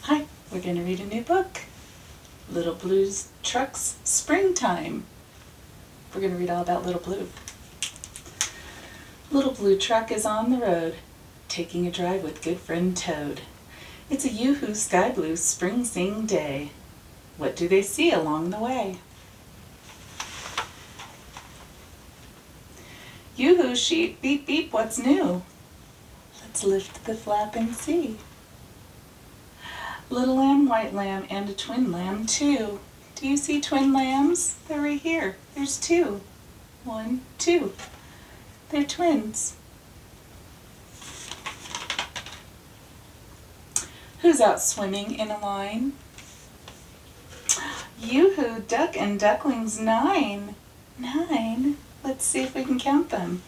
Hi, we're going to read a new book, Little Blue's Truck's Springtime. We're going to read all about Little Blue. Little Blue Truck is on the road, taking a drive with good friend Toad. It's a yoo-hoo sky blue spring sing day. What do they see along the way? Yoo-hoo sheep, beep beep, what's new? Let's lift the flap and see. Little lamb, white lamb, and a twin lamb too. Do you see twin lambs? They're right here. There's two. 1, 2. They're twins. Who's out swimming in a line? Yoo-hoo, duck and ducklings 9. 9? Let's see if we can count them.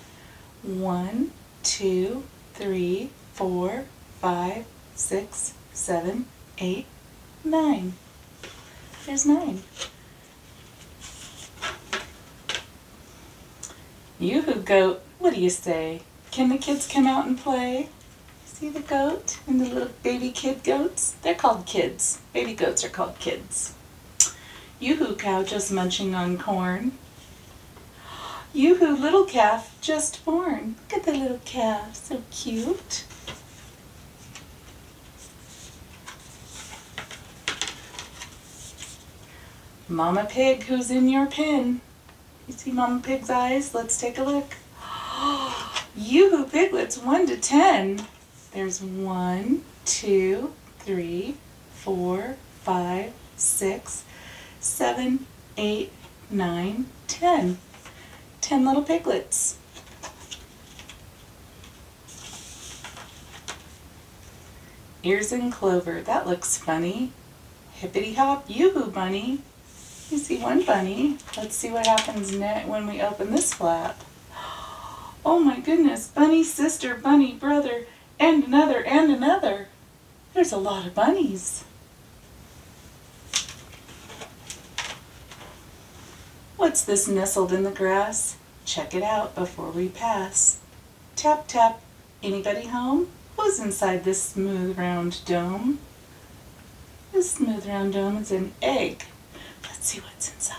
1, 2, 3, 4, 5, 6, 7, 8, 9. There's 9. Yoo-hoo goat, what do you say? Can the kids come out and play? See the goat and the little baby kid goats? They're called kids. Baby goats are called kids. Yoo-hoo cow just munching on corn. Yoo-hoo little calf just born. Look at the little calf, so cute. Mama Pig, who's in your pen? You see Mama Pig's eyes? Let's take a look. Yoo-hoo piglets 1 to 10. There's 1, 2, 3, 4, 5, 6, 7, 8, 9, 10. 10 little piglets. Ears in clover. That looks funny. Hippity hop, yoo-hoo bunny. You see one bunny. Let's see what happens next when we open this flap. Oh my goodness, bunny sister, bunny brother, and another, and another. There's a lot of bunnies. What's this nestled in the grass? Check it out before we pass. Tap, tap. Anybody home? Who's inside this smooth round dome? This smooth round dome is an egg. Let's see what's inside.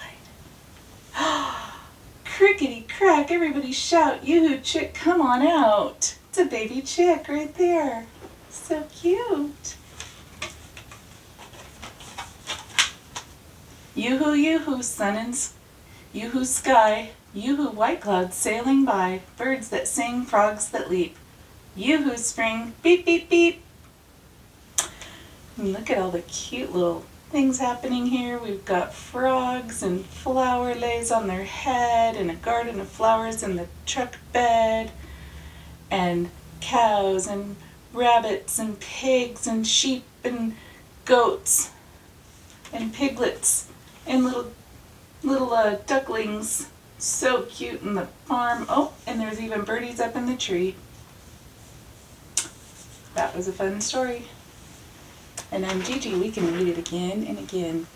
Crickety crack, everybody shout, yoo-hoo chick, come on out. It's a baby chick right there. So cute. Yoo-hoo, yoo-hoo, sun and yoo-hoo sky, yoo-hoo white clouds sailing by, birds that sing, frogs that leap. Yoo-hoo spring, beep, beep, beep. And look at all the cute little things happening here. We've got frogs and flower lays on their head and a garden of flowers in the truck bed and cows and rabbits and pigs and sheep and goats and piglets and little ducklings. So cute in the farm. Oh, and there's even birdies up in the tree. That was a fun story. And I'm Gigi. We can read it again and again.